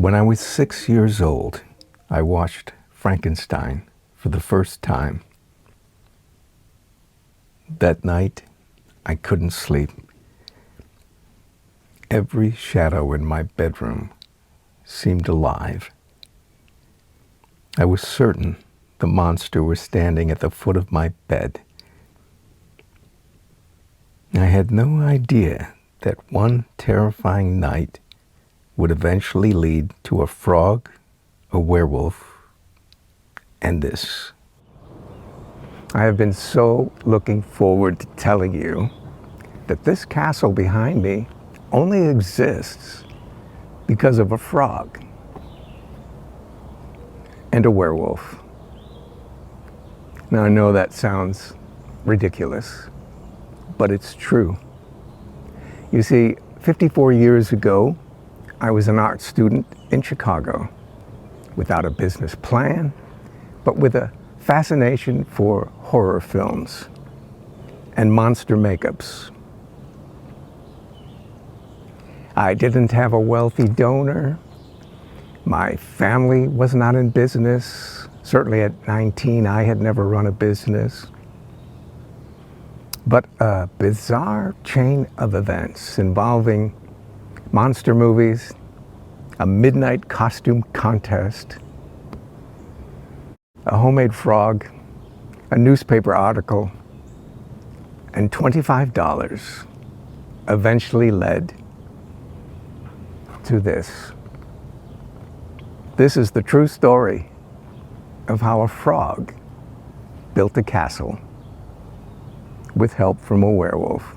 When I was 6 years old, I watched Frankenstein for the first time. That night, I couldn't sleep. Every shadow in my bedroom seemed alive. I was certain the monster was standing at the foot of my bed. I had no idea that one terrifying night would eventually lead to a frog, a werewolf, and this. I have been so looking forward to telling you that this castle behind me only exists because of a frog and a werewolf. Now I know that sounds ridiculous, but it's true. You see, 54 years ago, I was an art student in Chicago without a business plan, but with a fascination for horror films and monster makeups. I didn't have a wealthy donor. My family was not in business. Certainly at 19, I had never run a business. But a bizarre chain of events involving monster movies, a midnight costume contest, a homemade frog, a newspaper article, and $25 eventually led to this. This is the true story of how a frog built a castle with help from a werewolf.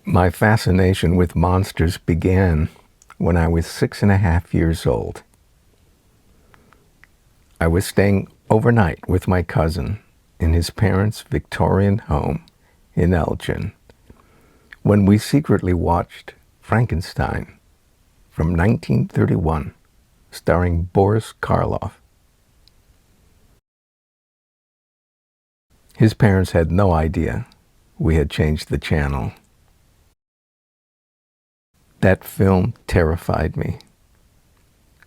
My fascination with monsters began when I was 6.5 years old. I was staying overnight with my cousin in his parents' Victorian home in Elgin when we secretly watched Frankenstein from 1931, starring Boris Karloff. His parents had no idea we had changed the channel. That film terrified me.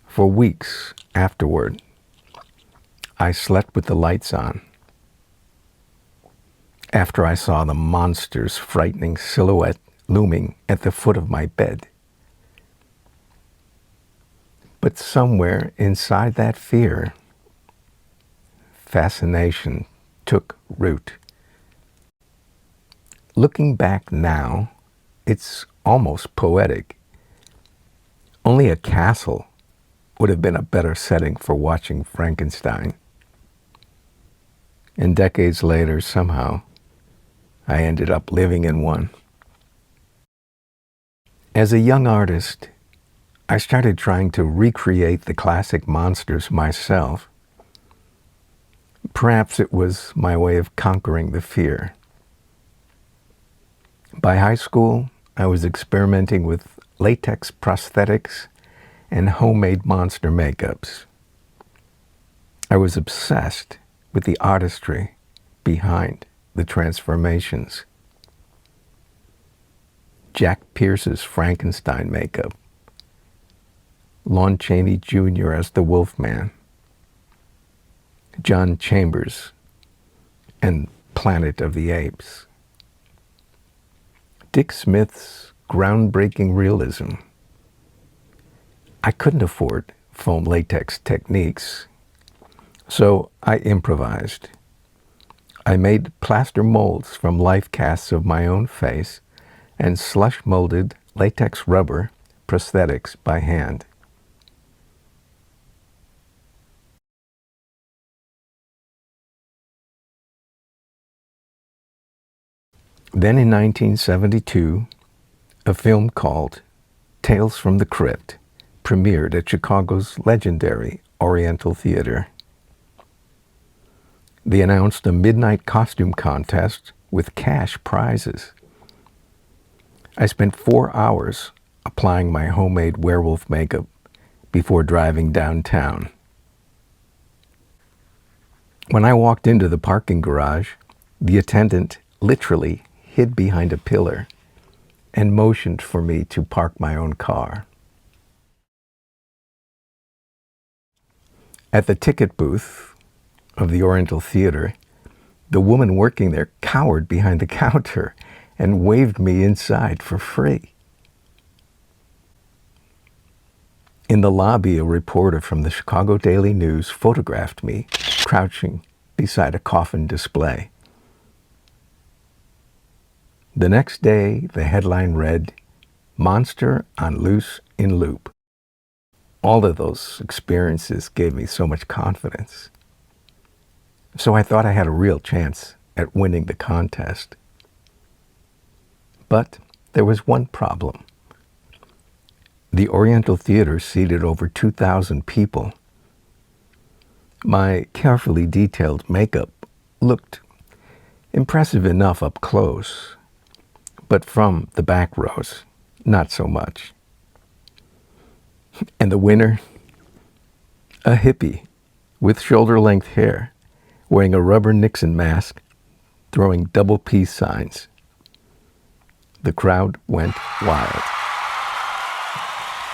For weeks afterward, I slept with the lights on. After I saw the monster's frightening silhouette looming at the foot of my bed. But somewhere inside that fear, fascination took root. Looking back now, it's almost poetic. Only a castle would have been a better setting for watching Frankenstein. And decades later, somehow, I ended up living in one. As a young artist, I started trying to recreate the classic monsters myself. Perhaps it was my way of conquering the fear. By high school, I was experimenting with latex prosthetics and homemade monster makeups. I was obsessed with the artistry behind the transformations. Jack Pierce's Frankenstein makeup, Lon Chaney Jr. as the Wolfman, John Chambers and Planet of the Apes, Dick Smith's groundbreaking realism. I couldn't afford foam latex techniques, so I improvised. I made plaster molds from life casts of my own face and slush molded latex rubber prosthetics by hand. Then in 1972, a film called Tales from the Crypt premiered at Chicago's legendary Oriental Theatre. They announced a midnight costume contest with cash prizes. I spent 4 hours applying my homemade werewolf makeup before driving downtown. When I walked into the parking garage, the attendant literally hid behind a pillar and motioned for me to park my own car. At the ticket booth of the Oriental Theatre, the woman working there cowered behind the counter and waved me inside for free. In the lobby, a reporter from the Chicago Daily News photographed me crouching beside a coffin display. The next day, the headline read, "Monster on Loose in Loop." All of those experiences gave me so much confidence. So I thought I had a real chance at winning the contest. But there was one problem. The Oriental Theatre seated over 2,000 people. My carefully detailed makeup looked impressive enough up close, but from the back rows, not so much. And the winner? A hippie with shoulder-length hair, wearing a rubber Nixon mask, throwing double peace signs. The crowd went wild.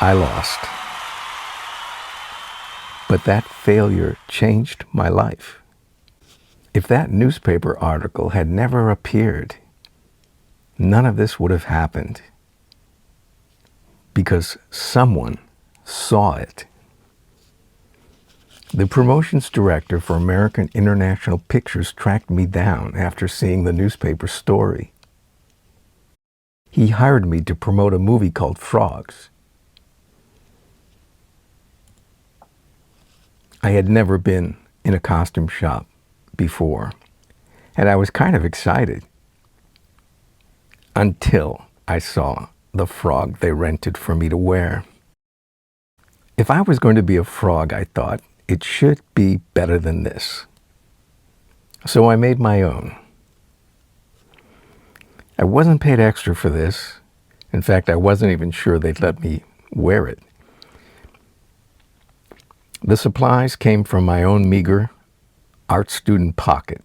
I lost. But that failure changed my life. If that newspaper article had never appeared, none of this would have happened. Because someone saw it. The promotions director for American International Pictures tracked me down after seeing the newspaper story. He hired me to promote a movie called Frogs. I had never been in a costume shop before, and I was kind of excited until I saw the frog they rented for me to wear. If I was going to be a frog, I thought, it should be better than this. So I made my own. I wasn't paid extra for this. In fact, I wasn't even sure they'd let me wear it. The supplies came from my own meager art student pocket.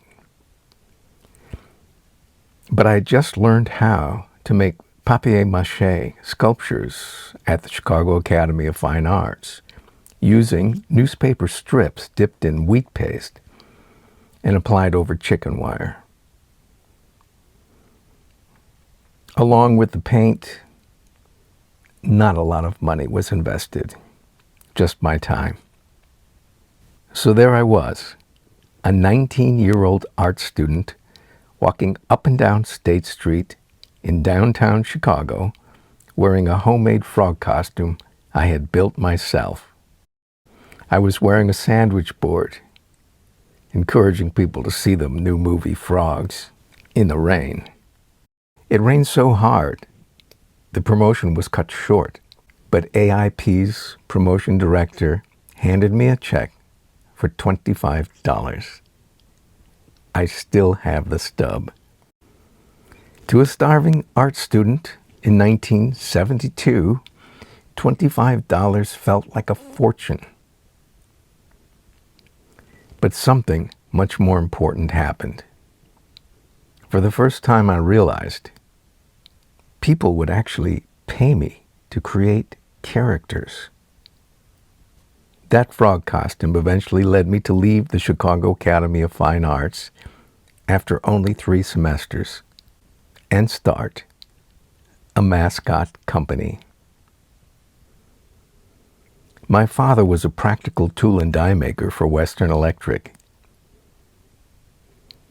But I had just learned how to make papier-mâché sculptures at the Chicago Academy of Fine Arts using newspaper strips dipped in wheat paste and applied over chicken wire. Along with the paint, not a lot of money was invested, just my time. So there I was, a 19-year-old art student walking up and down State Street in downtown Chicago, wearing a homemade frog costume I had built myself. I was wearing a sandwich board, encouraging people to see the new movie Frogs in the rain. It rained so hard, the promotion was cut short, but AIP's promotion director handed me a check for $25. I still have the stub. To a starving art student in 1972, $25 felt like a fortune. But something much more important happened. For the first time, I realized people would actually pay me to create characters. That frog costume eventually led me to leave the Chicago Academy of Fine Arts after only 3 semesters and start a mascot company. My father was a practical tool and die maker for Western Electric.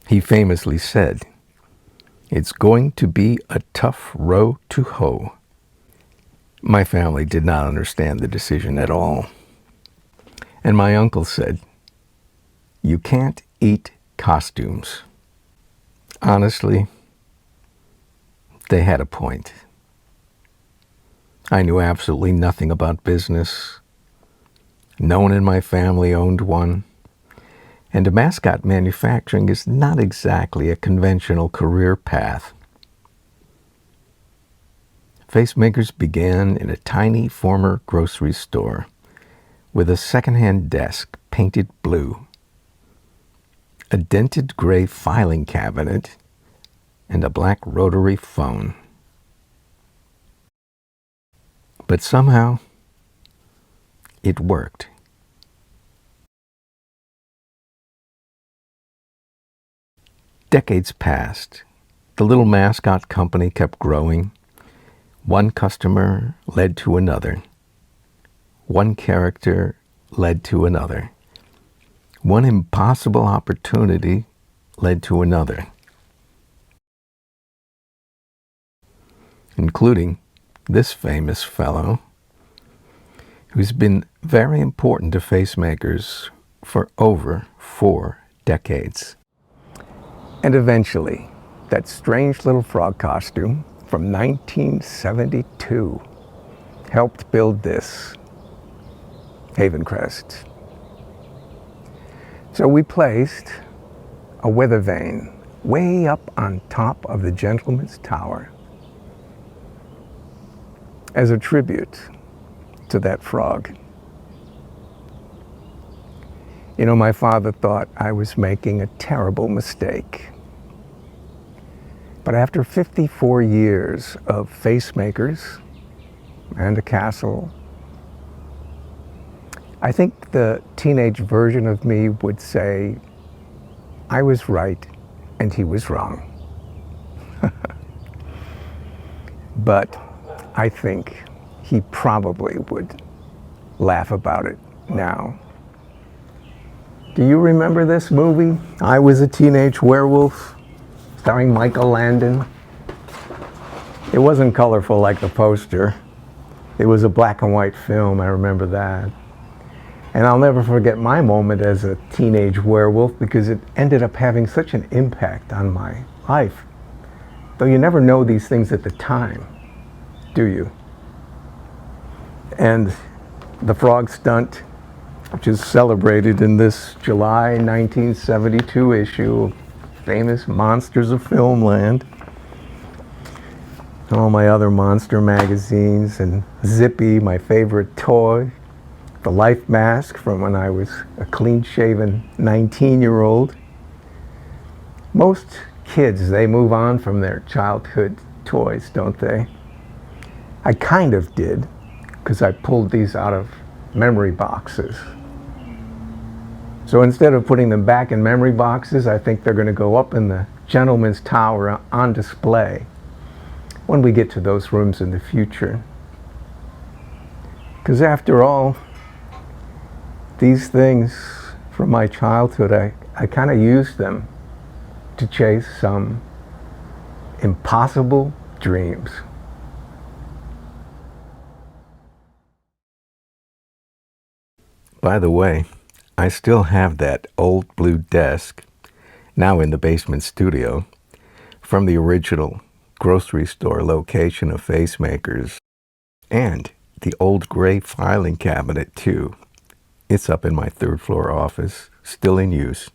He famously said, "It's going to be a tough row to hoe." My family did not understand the decision at all. And my uncle said, "You can't eat costumes." Honestly, they had a point. I knew absolutely nothing about business. No one in my family owned one. And mascot manufacturing is not exactly a conventional career path. Facemakers began in a tiny former grocery store with a second-hand desk painted blue, a dented gray filing cabinet, and a black rotary phone. But somehow, it worked. Decades passed. The little mascot company kept growing. One customer led to another. One character led to another. One impossible opportunity led to another, including this famous fellow who's been very important to Facemakers for over 4 decades. And eventually, that strange little frog costume from 1972 helped build this, Havencrest. So we placed a weather vane way up on top of the Gentleman's Tower as a tribute to that frog. You know, my father thought I was making a terrible mistake. But after 54 years of Facemakers and a castle, I think the teenage version of me would say, I was right and he was wrong. But I think he probably would laugh about it now. Do you remember this movie, I Was a Teenage Werewolf, starring Michael Landon? It wasn't colorful like the poster. It was a black and white film, I remember that. And I'll never forget my moment as a teenage werewolf because it ended up having such an impact on my life. Though you never know these things at the time, do you? And the frog stunt, which is celebrated in this July 1972 issue of famous Monsters of Filmland, all my other monster magazines, and Zippy, my favorite toy, the life mask from when I was a clean-shaven 19-year-old. Most kids, they move on from their childhood toys, don't they? I kind of did, because I pulled these out of memory boxes. So instead of putting them back in memory boxes, I think they're going to go up in the Gentleman's Tower on display when we get to those rooms in the future. Because after all, these things from my childhood, I kind of used them to chase some impossible dreams. By the way, I still have that old blue desk, now in the basement studio, from the original grocery store location of Facemakers, and the old gray filing cabinet too. It's up in my 3rd floor office, still in use.